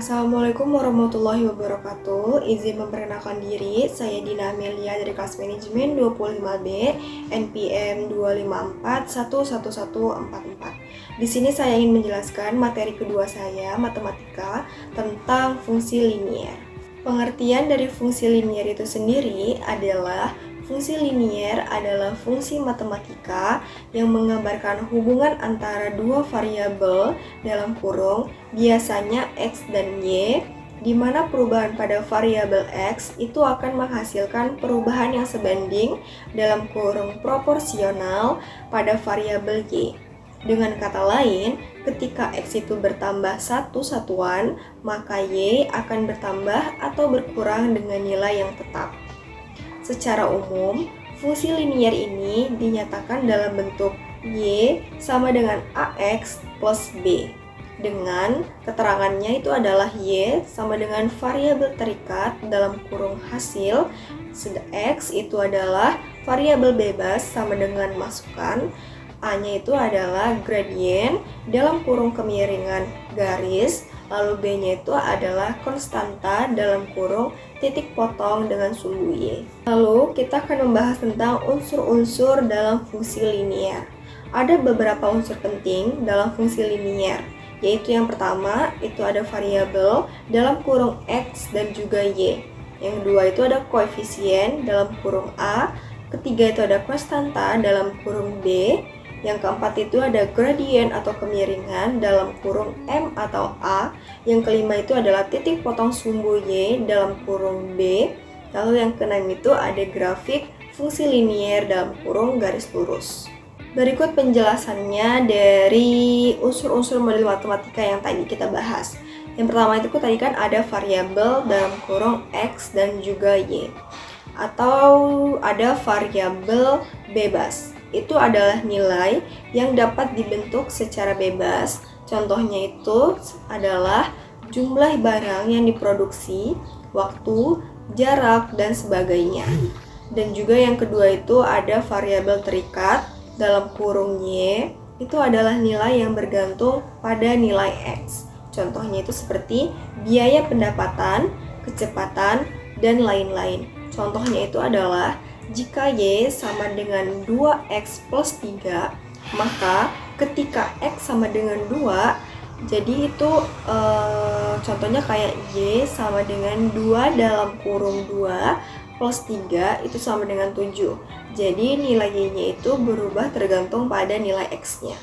Assalamualaikum warahmatullahi wabarakatuh. Izin memperkenalkan diri, saya Dina Amelia dari kelas manajemen 25B NPM 254111144. Di sini saya ingin menjelaskan materi kedua saya, matematika, tentang fungsi linier. Pengertian dari fungsi linier itu sendiri adalah fungsi linier adalah fungsi matematika yang menggambarkan hubungan antara dua variabel dalam kurung, biasanya X dan Y, di mana perubahan pada variabel X itu akan menghasilkan perubahan yang sebanding dalam kurung proporsional pada variabel Y. Dengan kata lain, ketika X itu bertambah satu satuan, maka Y akan bertambah atau berkurang dengan nilai yang tetap. Secara umum, fungsi linier ini dinyatakan dalam bentuk Y sama dengan AX plus B. Dengan keterangannya itu adalah Y sama dengan variabel terikat dalam kurung hasil, X itu adalah variabel bebas sama dengan masukan, A-nya itu adalah gradien dalam kurung kemiringan garis, lalu B-nya itu adalah konstanta dalam kurung titik potong dengan sumbu Y. Lalu kita akan membahas tentang unsur-unsur dalam fungsi linier. Ada beberapa unsur penting dalam fungsi linier, yaitu yang pertama itu ada variabel dalam kurung X dan juga Y. Yang kedua itu ada koefisien dalam kurung A. Ketiga itu ada konstanta dalam kurung B. Yang keempat itu ada gradien atau kemiringan dalam kurung M atau A. Yang kelima itu adalah titik potong sumbu Y dalam kurung B. Lalu yang keenam itu ada grafik fungsi linier dalam kurung garis lurus. Berikut penjelasannya dari unsur-unsur model matematika yang tadi kita bahas. Yang pertama itu tadi kan ada variabel dalam kurung X dan juga Y. Atau ada variabel bebas. Itu adalah nilai yang dapat dibentuk secara bebas. Contohnya itu adalah jumlah barang yang diproduksi, waktu, jarak, dan sebagainya. Dan juga yang kedua itu ada variabel terikat dalam kurung Y. Itu adalah nilai yang bergantung pada nilai X. Contohnya itu seperti biaya pendapatan, kecepatan, dan lain-lain. Contohnya itu adalah jika Y sama dengan 2X plus 3, maka ketika X sama dengan 2, jadi itu contohnya kayak Y sama dengan 2 dalam kurung 2 plus 3 itu sama dengan 7. Jadi nilai Y-nya itu berubah tergantung pada nilai X-nya.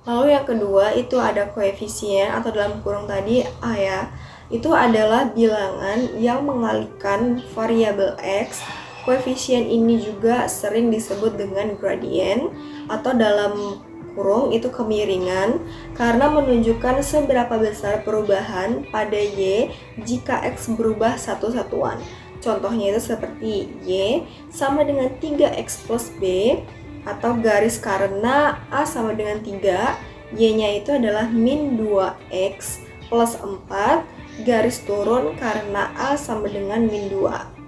Lalu yang kedua itu ada koefisien atau dalam kurung tadi A ya. Itu adalah bilangan yang mengalihkan variabel X. Koefisien ini juga sering disebut dengan gradien atau dalam kurung itu kemiringan karena menunjukkan seberapa besar perubahan pada Y jika X berubah satu satuan. Contohnya itu seperti Y sama dengan 3X plus B atau garis karena A sama dengan 3, Y-nya itu adalah min 2X plus 4, garis turun karena A sama dengan min 2.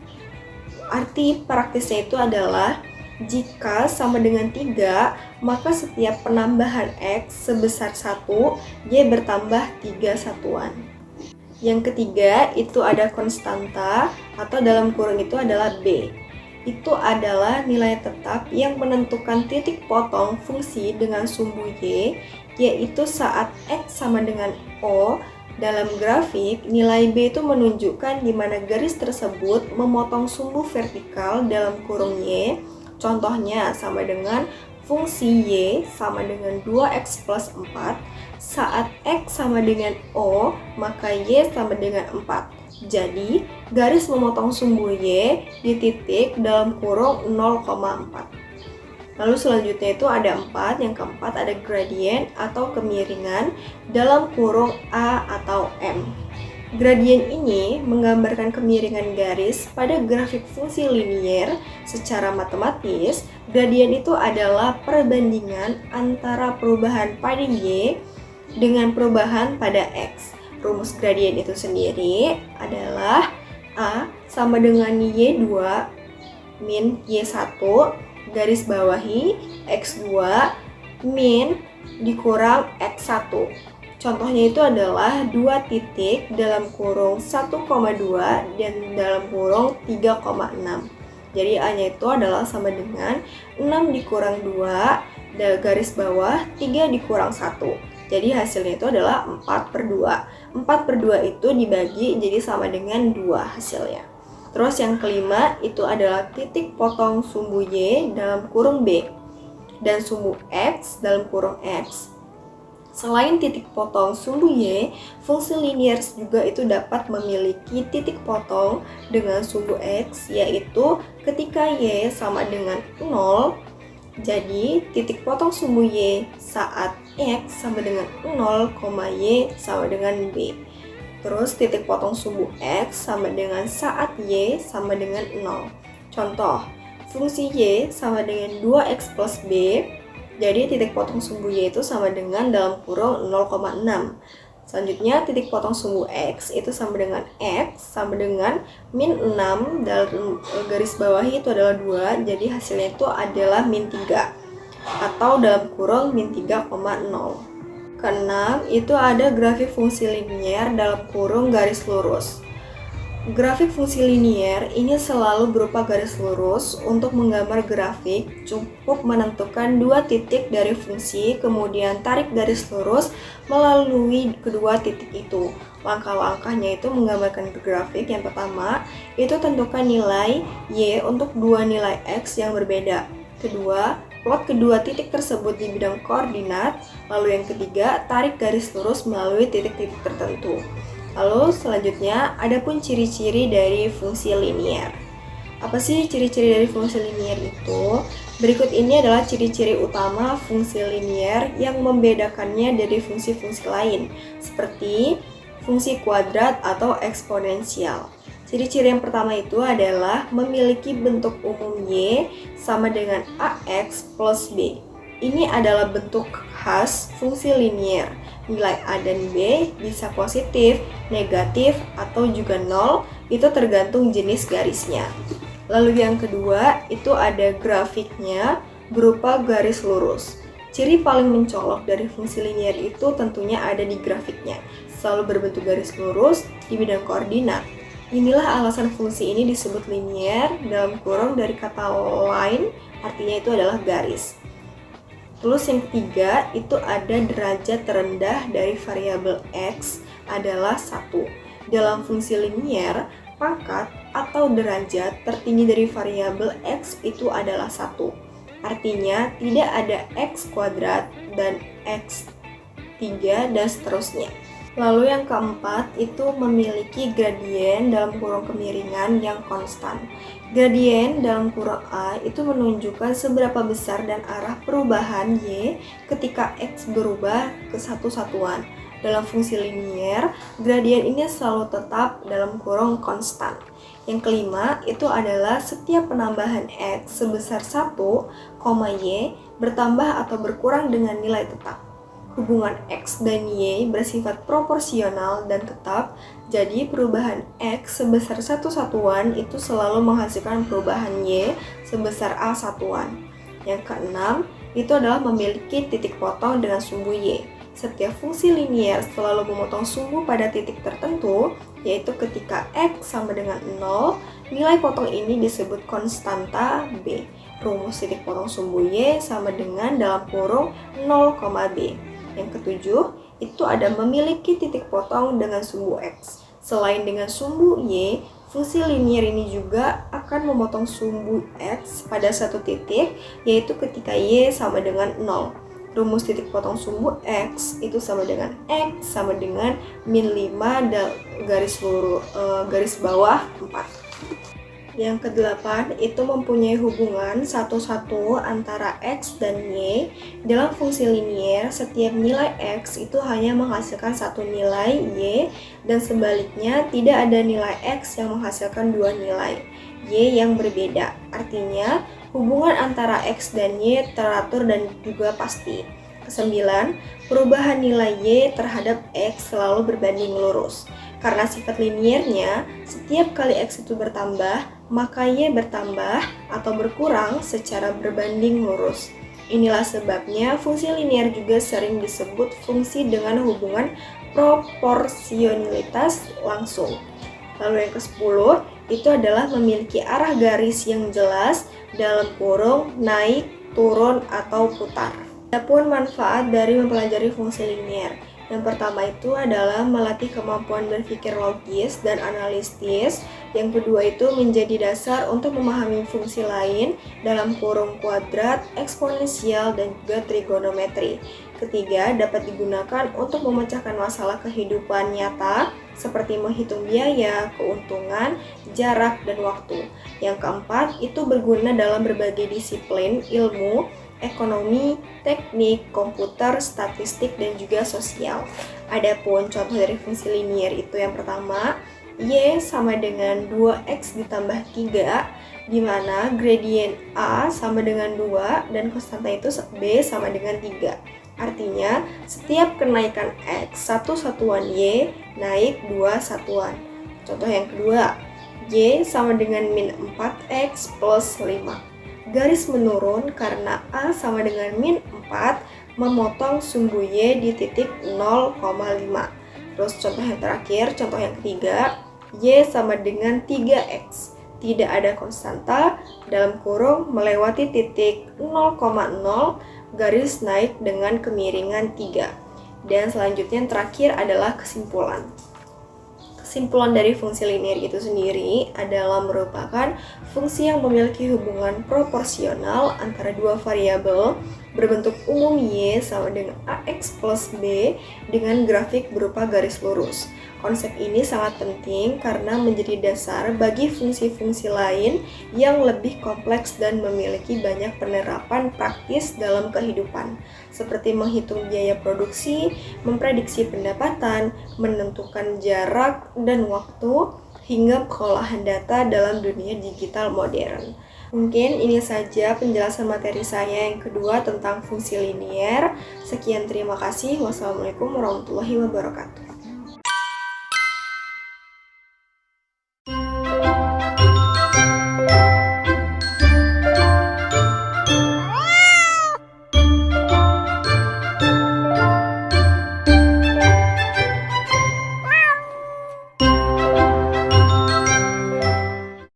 Arti praktisnya itu adalah jika sama dengan 3, maka setiap penambahan X sebesar 1, Y bertambah 3 satuan. Yang ketiga itu ada konstanta atau dalam kurung itu adalah B. Itu adalah nilai tetap yang menentukan titik potong fungsi dengan sumbu Y, yaitu saat X sama dengan O. Dalam grafik, nilai B itu menunjukkan di mana garis tersebut memotong sumbu vertikal dalam kurung Y. Contohnya sama dengan fungsi Y sama dengan 2X plus 4. Saat X sama dengan O, maka Y sama dengan 4. Jadi, garis memotong sumbu Y di titik dalam kurung 0,4. Lalu selanjutnya itu ada 4, yang keempat ada gradien atau kemiringan dalam kurung A atau M. Gradien ini menggambarkan kemiringan garis pada grafik fungsi linier. Secara matematis, gradien itu adalah perbandingan antara perubahan pada Y dengan perubahan pada X. Rumus gradien itu sendiri adalah A sama dengan Y2 min Y1 garis bawahi X2 min dikurang X1. Contohnya itu adalah 2 titik dalam kurung 1,2 dan dalam kurung 3,6. Jadi A-nya itu adalah sama dengan 6 dikurang 2 garis bawah 3 dikurang 1. Jadi hasilnya itu adalah 4/2. 4/2 itu dibagi jadi sama dengan 2 hasilnya. Terus yang kelima itu adalah titik potong sumbu Y dalam kurung B dan sumbu X dalam kurung X. Selain titik potong sumbu Y, fungsi linier juga itu dapat memiliki titik potong dengan sumbu X, yaitu ketika Y sama dengan 0, jadi titik potong sumbu Y saat X sama dengan 0, Y sama dengan B. Terus titik potong sumbu X sama dengan saat Y sama dengan 0. Contoh, fungsi Y sama dengan 2X plus B, jadi titik potong sumbu Y itu sama dengan dalam kurung 0,6. Selanjutnya titik potong sumbu X itu sama dengan X sama dengan min 6 dalam garis bawahi itu adalah 2, jadi hasilnya itu adalah min 3 atau dalam kurung min 3,0. Keenam itu ada grafik fungsi linier dalam kurung garis lurus. Grafik fungsi linier ini selalu berupa garis lurus. Untuk menggambar grafik, cukup menentukan 2 titik dari fungsi, kemudian tarik garis lurus melalui kedua titik itu. Langkah-langkahnya itu menggambarkan grafik. Yang pertama, itu tentukan nilai Y untuk 2 nilai X yang berbeda. Kedua, plot kedua titik tersebut di bidang koordinat. Lalu yang ketiga, tarik garis lurus melalui titik-titik tertentu. Lalu selanjutnya, ada pun ciri-ciri dari fungsi linier. Apa sih ciri-ciri dari fungsi linier itu? Berikut ini adalah ciri-ciri utama fungsi linier yang membedakannya dari fungsi-fungsi lain, seperti fungsi kuadrat atau eksponensial. Ciri-ciri yang pertama itu adalah memiliki bentuk umum Y sama dengan AX plus B. Ini adalah bentuk khas fungsi linier. Nilai A dan B bisa positif, negatif, atau juga 0, itu tergantung jenis garisnya. Lalu yang kedua, itu ada grafiknya berupa garis lurus. Ciri paling mencolok dari fungsi linier itu tentunya ada di grafiknya, selalu berbentuk garis lurus di bidang koordinat. Inilah alasan fungsi ini disebut linier, dalam kurung dari kata line, artinya itu adalah garis. Terus yang ketiga, itu ada derajat terendah dari variabel X adalah 1. Dalam fungsi linier, pangkat atau derajat tertinggi dari variabel X itu adalah 1. Artinya, tidak ada X kuadrat dan X3 dan seterusnya. Lalu yang keempat, itu memiliki gradien dalam kurung kemiringan yang konstan. Gradien dalam kurung A itu menunjukkan seberapa besar dan arah perubahan Y ketika X berubah ke satu satuan. Dalam fungsi linier, gradien ini selalu tetap dalam kurung konstan. Yang kelima, itu adalah setiap penambahan X sebesar 1, Y bertambah atau berkurang dengan nilai tetap. Hubungan X dan Y bersifat proporsional dan tetap, jadi perubahan X sebesar satu satuan itu selalu menghasilkan perubahan Y sebesar A satuan. Yang keenam, itu adalah memiliki titik potong dengan sumbu Y. Setiap fungsi linier selalu memotong sumbu pada titik tertentu, yaitu ketika X sama dengan 0, nilai potong ini disebut konstanta B. Rumus titik potong sumbu Y sama dengan dalam kurung 0, B. Yang ketujuh, itu ada memiliki titik potong dengan sumbu X. Selain dengan sumbu Y, fungsi linier ini juga akan memotong sumbu X pada satu titik, yaitu ketika Y sama dengan 0. Rumus titik potong sumbu X itu sama dengan X sama dengan min 5 dan garis bawah 4. Yang kedelapan, itu mempunyai hubungan satu-satu antara X dan Y. Dalam fungsi linier, setiap nilai X itu hanya menghasilkan satu nilai Y, dan sebaliknya tidak ada nilai X yang menghasilkan dua nilai Y yang berbeda. Artinya, hubungan antara X dan Y teratur dan juga pasti. Kesembilan, perubahan nilai Y terhadap X selalu berbanding lurus. Karena sifat liniernya, setiap kali X itu bertambah, maka Y bertambah atau berkurang secara berbanding lurus. Inilah sebabnya fungsi linier juga sering disebut fungsi dengan hubungan proporsionalitas langsung. Lalu yang ke-10, itu adalah memiliki arah garis yang jelas dalam kurung naik, turun, atau putar. Adapun manfaat dari mempelajari fungsi linier. Yang pertama itu adalah melatih kemampuan berpikir logis dan analitis. Yang kedua itu menjadi dasar untuk memahami fungsi lain dalam kurung kuadrat, eksponensial, dan juga trigonometri. Ketiga, dapat digunakan untuk memecahkan masalah kehidupan nyata seperti menghitung biaya, keuntungan, jarak, dan waktu. Yang keempat, itu berguna dalam berbagai disiplin ilmu, ekonomi, teknik, komputer, statistik, dan juga sosial. Adapun contoh dari fungsi linier itu yang pertama, Y sama dengan 2X ditambah 3, di mana gradien A sama dengan 2 dan konstanta itu B sama dengan 3. Artinya, setiap kenaikan X, satu satuan Y naik 2 satuan. Contoh yang kedua, Y sama dengan min 4X plus 5. Garis menurun karena A sama dengan min 4 memotong sumbu Y di titik 0,5. Terus contoh yang terakhir, contoh yang ketiga, Y sama dengan 3X. Tidak ada konstanta dalam kurung melewati titik 0,0, garis naik dengan kemiringan 3. Dan selanjutnya yang terakhir adalah kesimpulan. Kesimpulan dari fungsi linier itu sendiri adalah merupakan fungsi yang memiliki hubungan proporsional antara dua variabel berbentuk umum Y sama dengan AX plus B dengan grafik berupa garis lurus. Konsep ini sangat penting karena menjadi dasar bagi fungsi-fungsi lain yang lebih kompleks dan memiliki banyak penerapan praktis dalam kehidupan, seperti menghitung biaya produksi, memprediksi pendapatan, menentukan jarak dan waktu, hingga pengolahan data dalam dunia digital modern. Mungkin ini saja penjelasan materi saya yang kedua tentang fungsi linier. Sekian, terima kasih. Wassalamualaikum warahmatullahi wabarakatuh.